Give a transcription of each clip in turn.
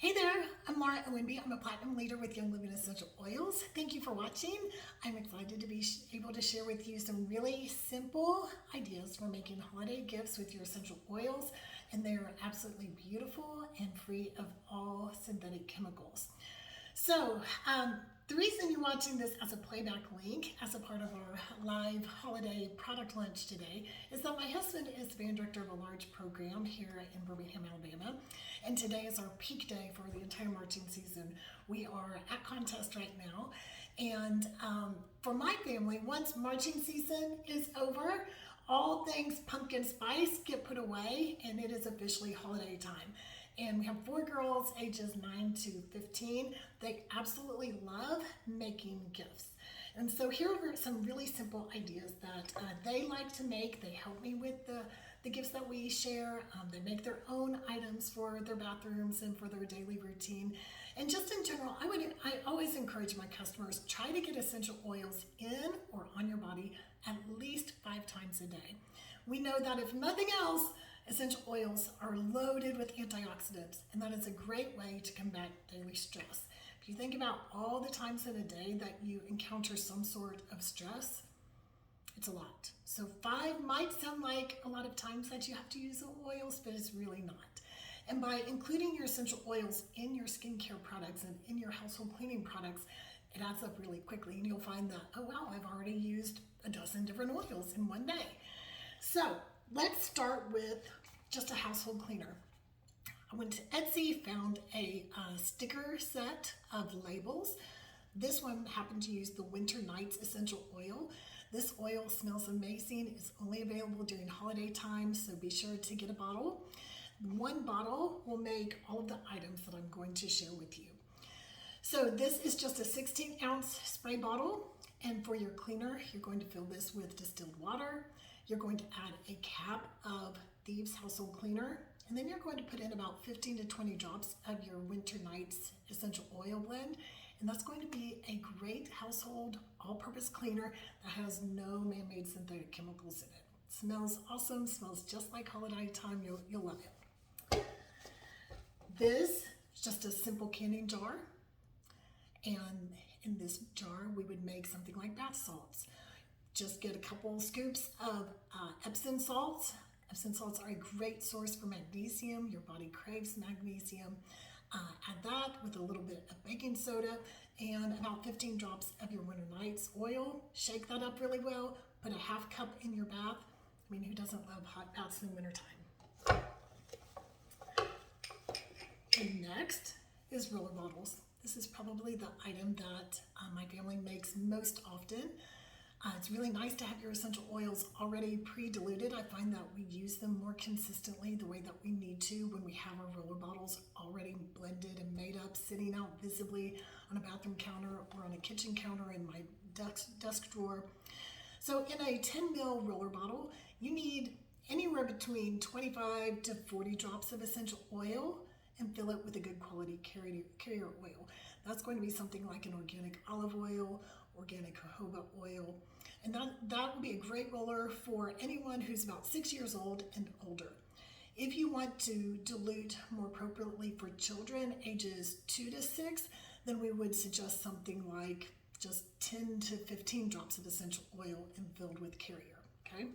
Hey there, I'm Laura Ownby. I'm a platinum leader with Young Living Essential Oils. Thank you for watching. I'm excited to be able to share with you some really simple ideas for making holiday gifts with your essential oils, and they are absolutely beautiful and free of all synthetic chemicals. So, the reason you're watching this as a playback link, as a part of our live holiday product lunch today, is that my husband is the band director of a large program here in Birmingham, Alabama, and today is our peak day for the entire marching season. We are at contest right now, and for my family, once marching season is over, all things pumpkin spice get put away, and it is officially holiday time. And we have 4 girls ages 9 to 15. They absolutely love making gifts. And so here are some really simple ideas that they like to make. They help me with the gifts that we share. They make their own items for their bathrooms and for their daily routine. And just in general, I always encourage my customers, try to get essential oils in or on your body at least 5 times a day. We know that if nothing else, essential oils are loaded with antioxidants, and that is a great way to combat daily stress. If you think about all the times in a day that you encounter some sort of stress, it's a lot. So 5 might sound like a lot of times that you have to use the oils, but it's really not. And by including your essential oils in your skincare products and in your household cleaning products, it adds up really quickly, and you'll find that, oh wow, I've already used a dozen different oils in one day. So let's start with just a household cleaner. I went to Etsy, found a sticker set of labels. This one happened to use the Winter Nights Essential Oil. This oil smells amazing. It's only available during holiday time, so be sure to get a bottle. One bottle will make all of the items that I'm going to share with you. So this is just a 16-ounce spray bottle, and for your cleaner, you're going to fill this with distilled water. You're going to add a cap of Thieves Household Cleaner, and then you're going to put in about 15 to 20 drops of your Winter Nights Essential Oil blend, and that's going to be a great household all-purpose cleaner that has no man-made synthetic chemicals in it. Smells awesome, smells just like holiday time. You'll love it. This is just a simple canning jar, and in this jar we would make something like bath salts. Just get a couple scoops of Epsom salts. Epsom salts are a great source for magnesium. Your body craves magnesium. Add that with a little bit of baking soda and about 15 drops of your Winter Nights oil. Shake that up really well. Put a half cup in your bath. I mean, who doesn't love hot baths in the wintertime? And next is roller bottles. This is probably the item that my family makes most often. It's really nice to have your essential oils already pre-diluted. I find that we use them more consistently the way that we need to when we have our roller bottles already blended and made up, sitting out visibly on a bathroom counter or on a kitchen counter in my desk drawer. So in a 10 ml roller bottle, you need anywhere between 25 to 40 drops of essential oil, and fill it with a good quality carrier oil. That's going to be something like an organic olive oil, organic jojoba oil, and that will be a great roller for anyone who's about 6 years old and older. If you want to dilute more appropriately for children ages 2 to 6, then we would suggest something like just 10 to 15 drops of essential oil and filled with carrier, okay?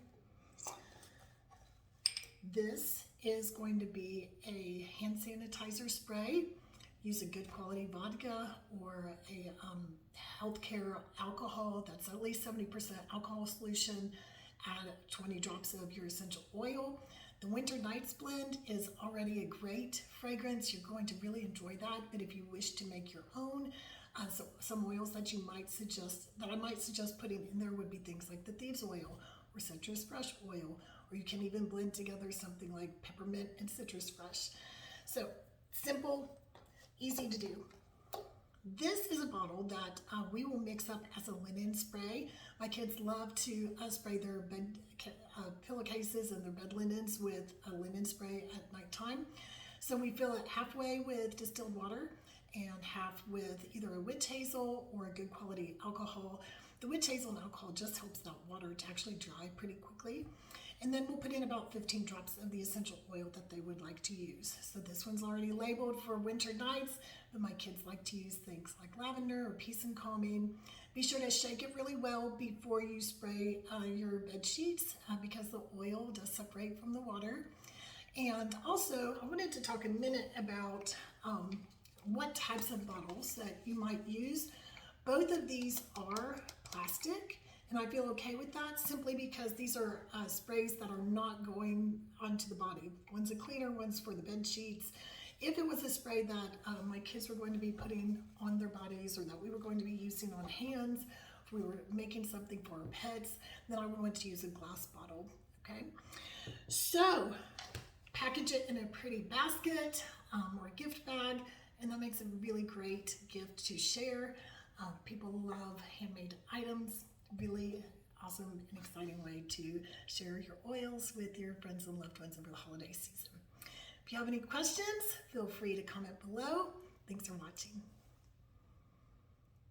This is going to be a hand sanitizer spray. Use a good quality vodka or a healthcare alcohol that's at least 70% alcohol solution. Add 20 drops of your essential oil. The Winter Nights blend is already a great fragrance. You're going to really enjoy that, but if you wish to make your own, so some oils that I might suggest putting in there would be things like the Thieves oil or citrus fresh oil, or you can even blend together something like peppermint and citrus fresh. So simple, easy to do. This is a bottle that we will mix up as a linen spray. My kids love to spray their bed pillowcases and their bed linens with a linen spray at nighttime. So we fill it halfway with distilled water and half with either a witch hazel or a good quality alcohol. The witch hazel and alcohol just helps that water to actually dry pretty quickly. And then we'll put in about 15 drops of the essential oil that they would like to use. So this one's already labeled for winter nights, but my kids like to use things like lavender or peace and calming. Be sure to shake it really well before you spray your bed sheets because the oil does separate from the water. And also, I wanted to talk a minute about what types of bottles that you might use. Both of these are plastic, and I feel okay with that simply because these are sprays that are not going onto the body. One's a cleaner, one's for the bed sheets. If it was a spray that my kids were going to be putting on their bodies or that we were going to be using on hands, if we were making something for our pets, then I would want to use a glass bottle, okay? So, package it in a pretty basket or a gift bag, and that makes a really great gift to share. People love handmade items. Really awesome and exciting way to share your oils with your friends and loved ones over the holiday season. If you have any questions, feel free to comment below. Thanks for watching.